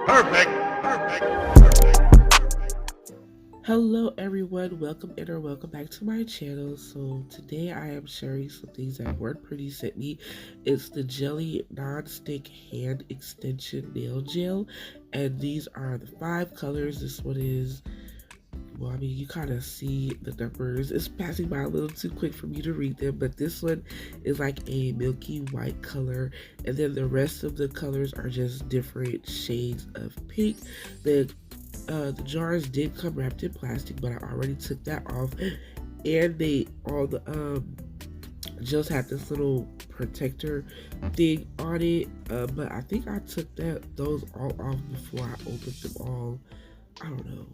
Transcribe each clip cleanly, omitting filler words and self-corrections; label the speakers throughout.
Speaker 1: Perfect.
Speaker 2: Hello everyone, welcome in or welcome back to my channel. So today I am sharing some things that Word Pretty sent me. It's the Jelly Non-Stick Hand Extension Nail Gel, and these are the 5 colors. This one is, well, I mean, you kind of see the numbers. It's passing by a little too quick for me to read them, but this one is like a milky white color, and then the rest of the colors are just different shades of pink. The jars did come wrapped in plastic, but I already took that off, and all the gels had this little protector thing on it, but I think I took those all off before I opened them all. I don't know.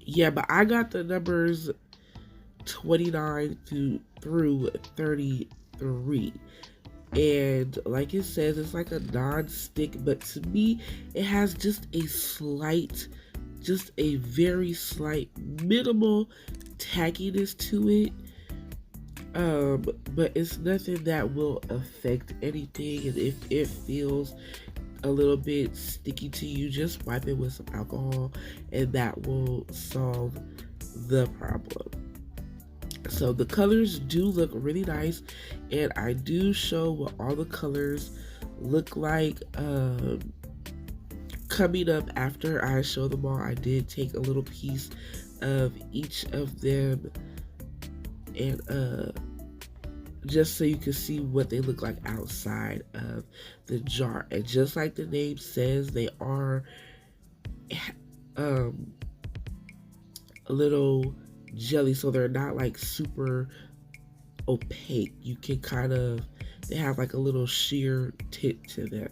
Speaker 2: Yeah, but I got the numbers 29 through 33. And like it says, it's like a non-stick, but to me it has just a very slight minimal tackiness to it, but it's nothing that will affect anything. And if it feels a little bit sticky to you, just wipe it with some alcohol and that will solve the problem. So the colors do look really nice, and I do show what all the colors look like coming up after I show them all. I did take a little piece of each of them, and just so you can see what they look like outside of the jar. And just like the name says, they are a little jelly, so they're not like super opaque. You can they have like a little sheer tint to them,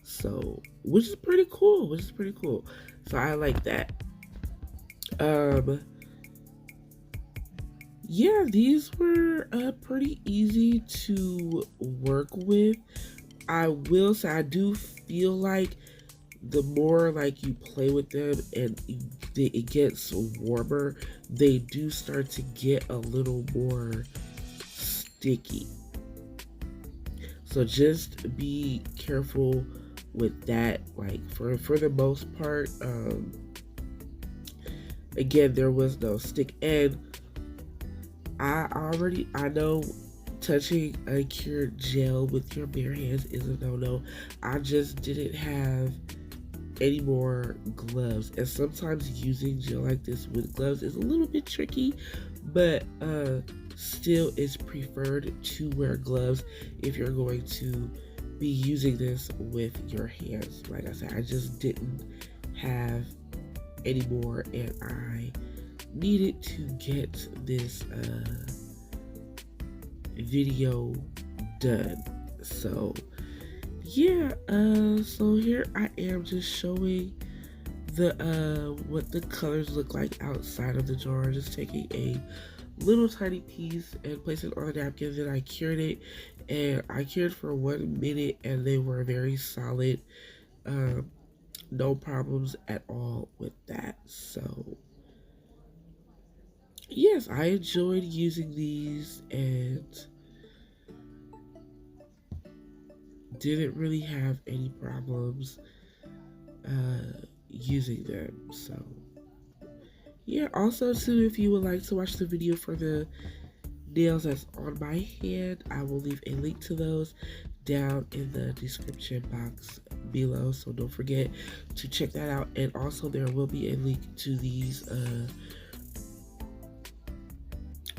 Speaker 2: so which is pretty cool. So I like that. Yeah, these were pretty easy to work with. I will say I do feel like the more like you play with them and it gets warmer, they do start to get a little more sticky. So just be careful with that. Like for the most part, again, there was no stick, and I know touching a cured gel with your bare hands is a no-no. I just didn't have any more gloves, and sometimes using gel like this with gloves is a little bit tricky, but still is preferred to wear gloves if you're going to be using this with your hands. Like I said, I just didn't have any more, and I needed to get this video done. So yeah, so here I am just showing the what the colors look like outside of the jar. Just taking a little tiny piece and placing it on the napkin. Then I cured it, and I cured for 1 minute, and they were very solid. No problems at all with that. So yes, I enjoyed using these and didn't really have any problems using them. So yeah, also too, if you would like to watch the video for the nails that's on my hand, I will leave a link to those down in the description box below, so don't forget to check that out. And also there will be a link to these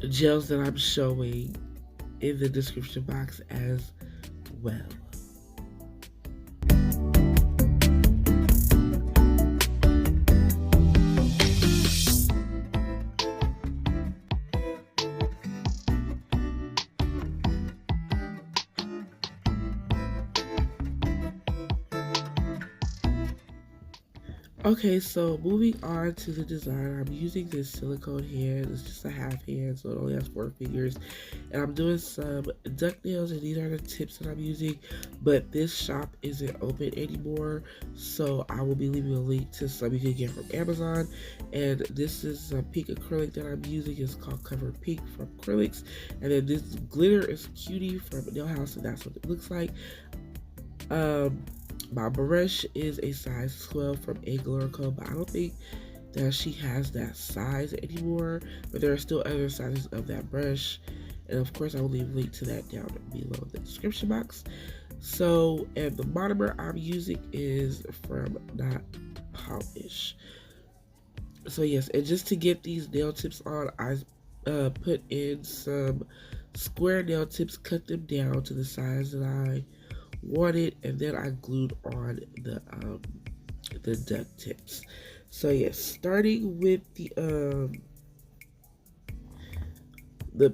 Speaker 2: gels that I'm showing in the description box as well. Okay, so moving on to the design, I'm using this silicone hand. It's just a half hand, so it only has 4 fingers. And I'm doing some duck nails, and these are the tips that I'm using. But this shop isn't open anymore, so I will be leaving a link to some you can get from Amazon. And this is a pink acrylic that I'm using. It's called Cover Pink from Acrylics. And then this glitter is Cutie from Nail House, and that's what it looks like. My brush is a size 12 from Acrylic, but I don't think that she has that size anymore. But there are still other sizes of that brush, and of course I will leave a link to that down below in the description box. So, and the monomer I'm using is from Not Polish. So yes, and just to get these nail tips on, I put in some square nail tips, cut them down to the size that I wanted, and then I glued on the duck tips. So yes, starting with the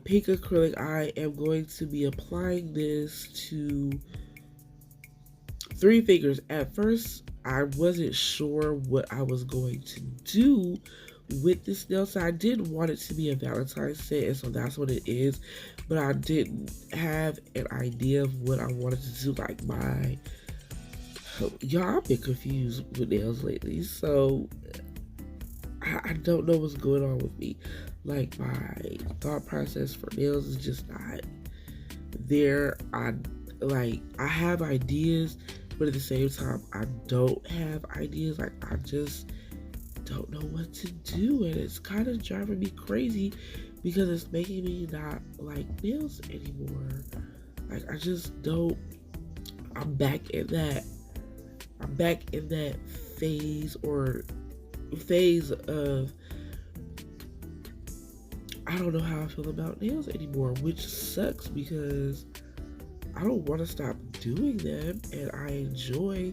Speaker 2: pink acrylic, I am going to be applying this to 3 fingers. At first, I wasn't sure what I was going to do with this nail, so I didn't want it to be a Valentine set, and so that's what it is. But I didn't have an idea of what I wanted to do. Like y'all, I've been confused with nails lately, so I don't know what's going on with me. Like, my thought process for nails is just not there. I have ideas, but at the same time, I don't have ideas. Like, I just don't know what to do, and it's kind of driving me crazy because it's making me not like nails anymore. Like, I just don't. I'm back in that phase of I don't know how I feel about nails anymore, which sucks because I don't want to stop doing them, and I enjoy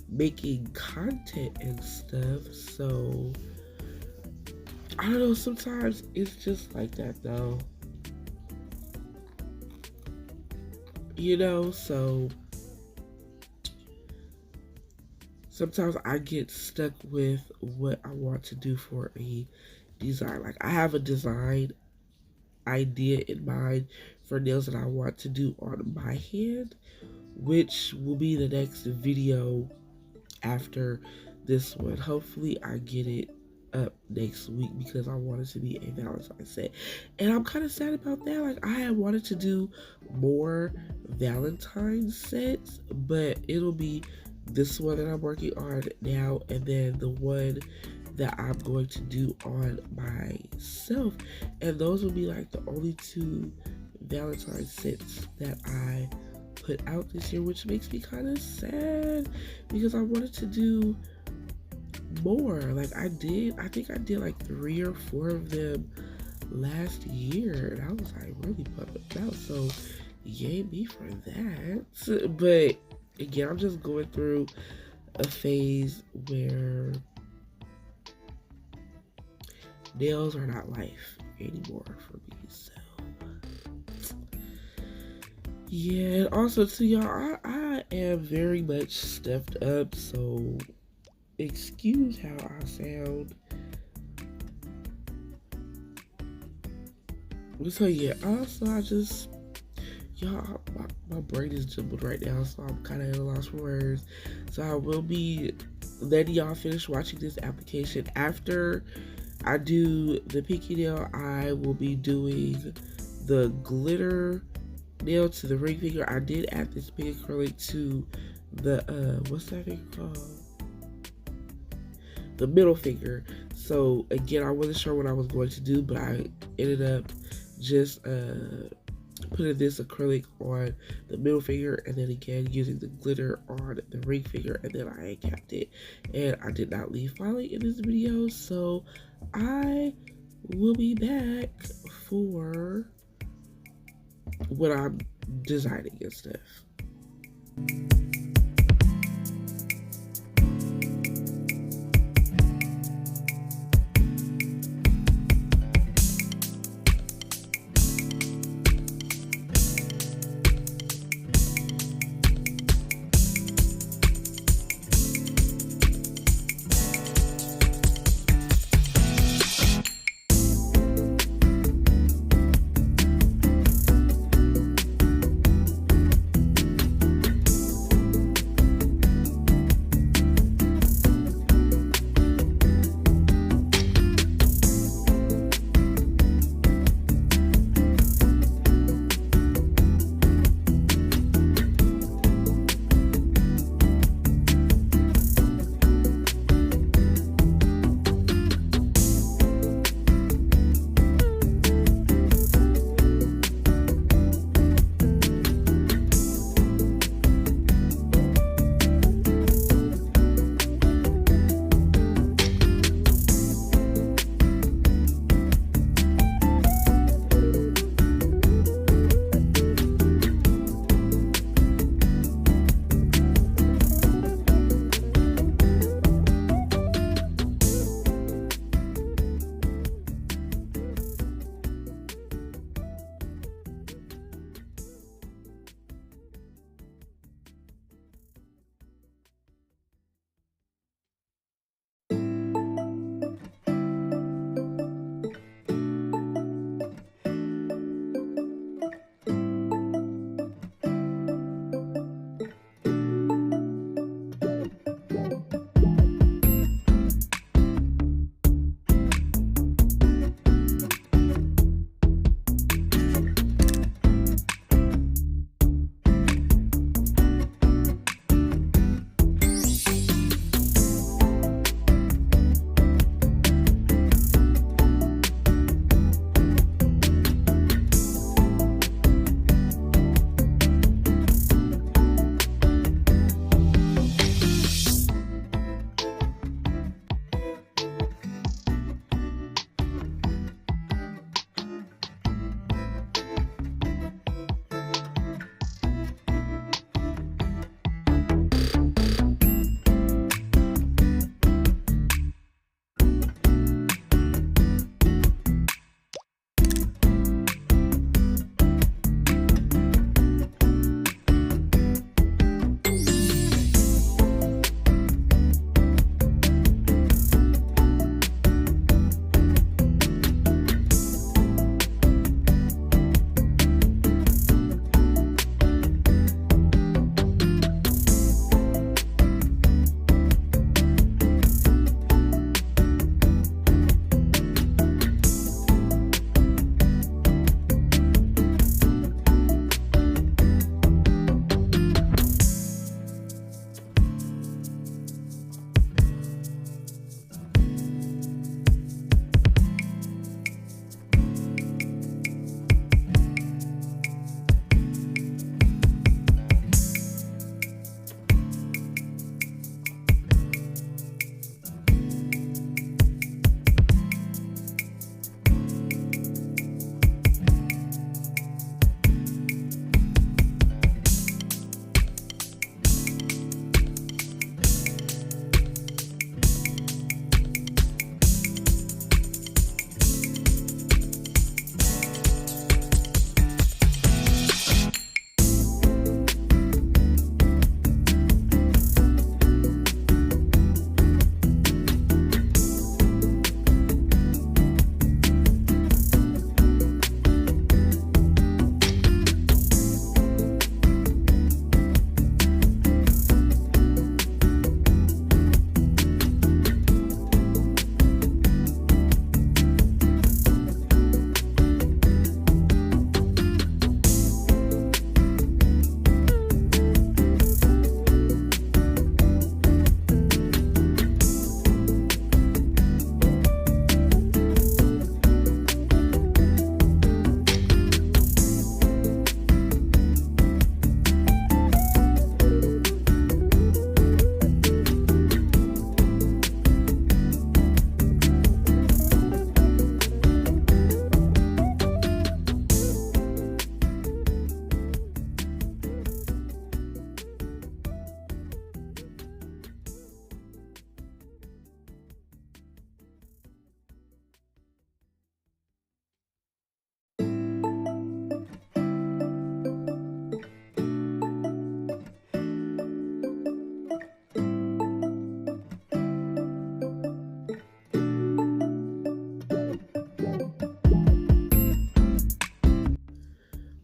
Speaker 2: making content and stuff. So I don't know, sometimes it's just like that though, so sometimes I get stuck with what I want to do for a design. Like, I have a design idea in mind for nails that I want to do on my hand, which will be the next video after this one. Hopefully I get it up next week because I want it to be a Valentine set, and I'm kind of sad about that. Like, I had wanted to do more Valentine sets, but it'll be this one that I'm working on now, and then the one that I'm going to do on myself, and those will be like the only 2 Valentine sets that I put out this year, which makes me kind of sad because I wanted to do more. Like, I think I did like 3 or 4 of them last year, and I was like really pumped about, so yay me for that. But again, I'm just going through a phase where nails are not life anymore for me. So yeah, and also to y'all, I am very much stuffed up, so excuse how I sound. So yeah, also y'all, my brain is jumbled right now, so I'm kind of at a loss for words. So I will be letting y'all finish watching this application. After I do the pinky nail, I will be doing the glitter nail to the ring finger. I did add this pink acrylic to the what's that finger called? The middle finger. So again, I wasn't sure what I was going to do, but I ended up just putting this acrylic on the middle finger, and then again using the glitter on the ring finger, and then I capped it. And I did not leave filing in this video, so I will be back for when I'm designing and stuff.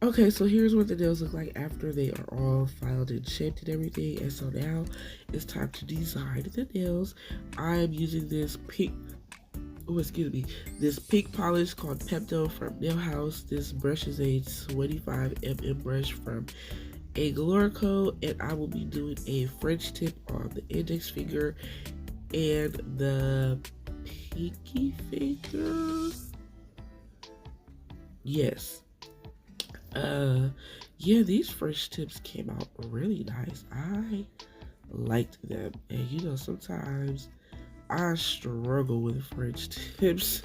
Speaker 2: Okay, so here's what the nails look like after they are all filed and shaped and everything. And so now it's time to design the nails. I am using this pink, this pink polish called Pepto from Nail House. This brush is a 25mm brush from Acrylic, and I will be doing a French tip on the index finger and the pinky finger. Yes. Yeah, these French tips came out really nice. I liked them, and you know, sometimes I struggle with French tips.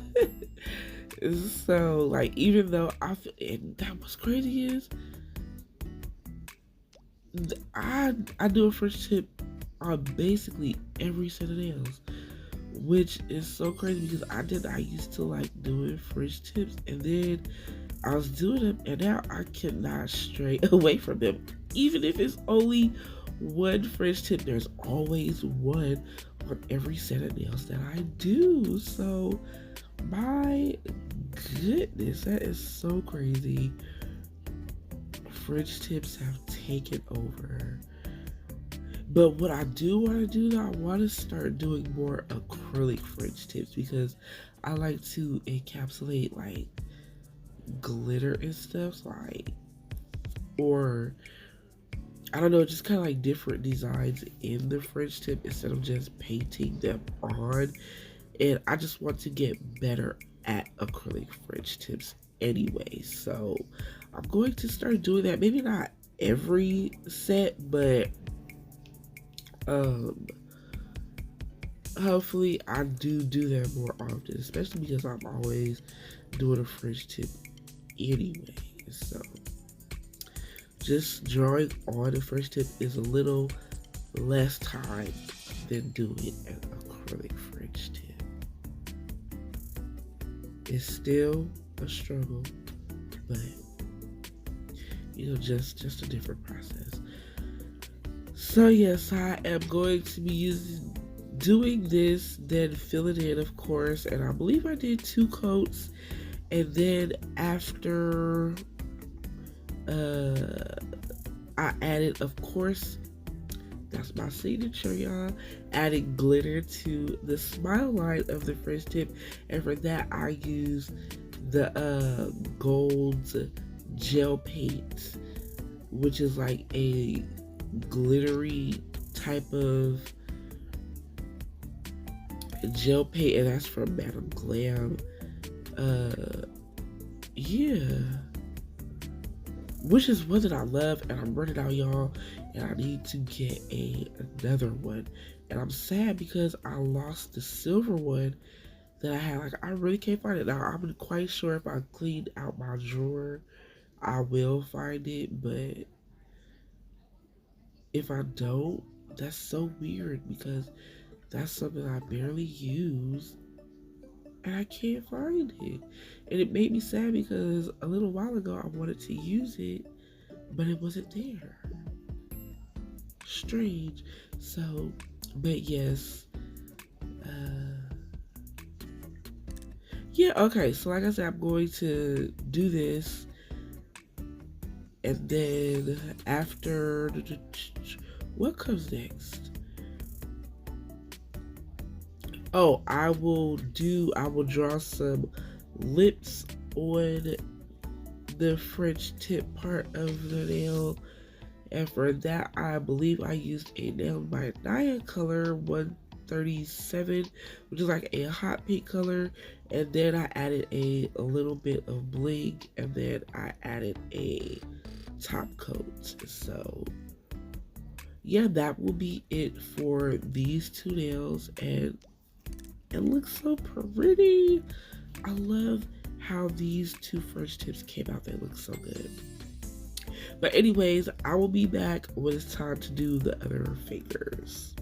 Speaker 2: So, like, even though and that was crazy is, I do a French tip on basically every set of nails, which is so crazy because I used to like doing French tips, and then I was doing them, and now I cannot stray away from them. Even if it's only one French tip, there's always one on every set of nails that I do. So, my goodness, that is so crazy. French tips have taken over. But what I do want to do though, I want to start doing more acrylic French tips because I like to encapsulate like glitter and stuff, like, or I don't know, just kind of like different designs in the French tip instead of just painting them on. And I just want to get better at acrylic French tips anyway, so I'm going to start doing that. Maybe not every set, but hopefully I do that more often, especially because I'm always doing a French tip anyway. So just drawing on a French tip is a little less time than doing an acrylic French tip. It's still a struggle, but you know, just a different process. So yes, I am going to be doing this, then filling in, of course, and I believe I did 2 coats, and then after I added, of course, that's my signature, y'all, adding glitter to the smile line of the French tip, and for that I use the gold gel paint, which is like a glittery type of gel paint, and that's from Madame Glam. Yeah, which is one that I love, and I'm running out, y'all, and I need to get another one. And I'm sad because I lost the silver one that I had. Like, I really can't find it now. I'm quite sure if I clean out my drawer I will find it, but if I don't, that's so weird because that's something I barely use and I can't find it. And it made me sad because a little while ago I wanted to use it, but it wasn't there. Strange. So, but yes. Yeah, okay. So like I said, I'm going to do this. And then after, what comes next? Oh, I will draw some lips on the French tip part of the nail. And for that, I believe I used a nail by Naya color 137, which is like a hot pink color. And then I added a little bit of bling, and then I added a top coat. So yeah, that will be it for these 2 nails, and it looks so pretty. I love how these 2 French tips came out. They look so good. But anyways, I will be back when it's time to do the other fingers.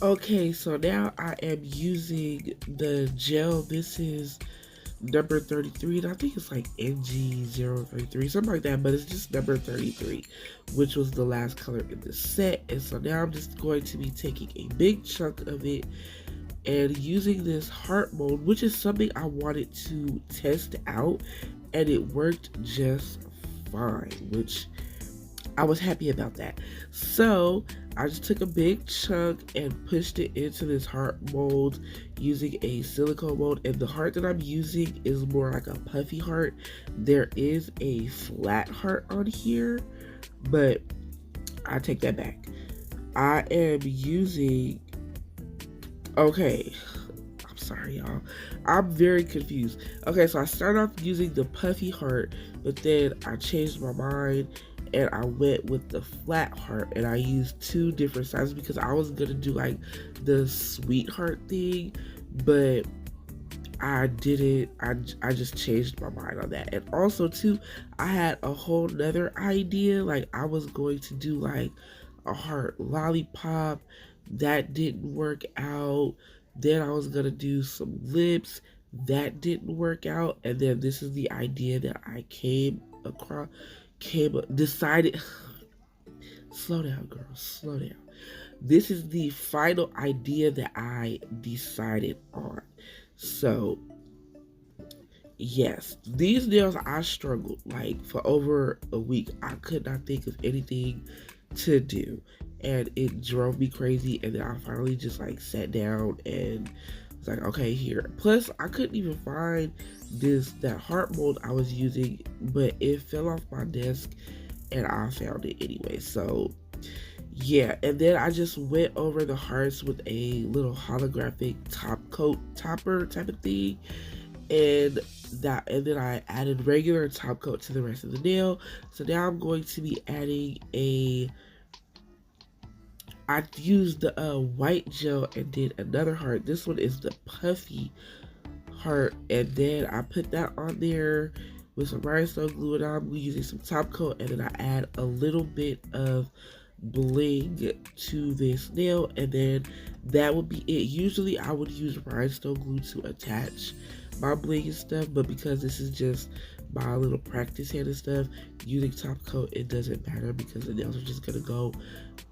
Speaker 2: Okay, so now I am using the gel. This is number 33, and I think it's like NG033, something like that, but it's just number 33, which was the last color in the set. And so now I'm just going to be taking a big chunk of it and using this heart mold, which is something I wanted to test out, and it worked just fine, which I was happy about that. So I just took a big chunk and pushed it into this heart mold using a silicone mold. And the heart that I'm using is more like a puffy heart. There is a flat heart on here, but I take that back. I am using, okay, I'm sorry, y'all. I'm very confused. Okay, so I started off using the puffy heart, but then I changed my mind and I went with the flat heart, and I used two different sizes because I was gonna do like the sweetheart thing, but I didn't. I just changed my mind on that. And also too, I had a whole nother idea. Like I was going to do like a heart lollipop. That didn't work out. Then I was gonna do some lips. That didn't work out. And then this is the idea that I decided. Slow down, girl. Slow down. This is the final idea that I decided on. So, yes, these nails I struggled like for over a week. I could not think of anything to do, and it drove me crazy. And then I finally just like sat down and was like, okay, here. Plus, I couldn't even find that heart mold I was using, but it fell off my desk, and I found it anyway. So yeah, and then I just went over the hearts with a little holographic topper type of thing, and then I added regular top coat to the rest of the nail. So now I'm going to be adding I used the white gel and did another heart. This one is the puffy heart, and then I put that on there with some rhinestone glue, and I'm using some top coat, and then I add a little bit of bling to this nail, and then that would be it. Usually I would use rhinestone glue to attach my bling and stuff, but because this is just my little practice hand and stuff, using top coat, it doesn't matter because the nails are just gonna go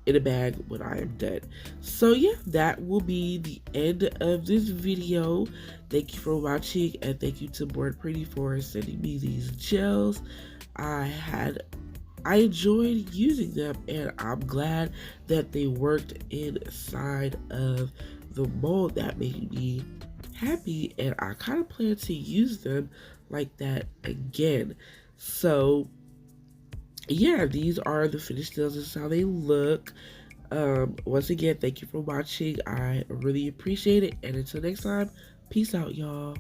Speaker 2: in a bag when I am done. So yeah, that will be the end of this video. Thank you for watching, and thank you to Born Pretty for sending me these gels. I enjoyed using them, and I'm glad that they worked inside of the mold. That made me happy, and I kind of plan to use them like that again. So yeah, these are the finished nails. This is how they look. Once again, thank you for watching. I really appreciate it, and until next time, peace out, y'all.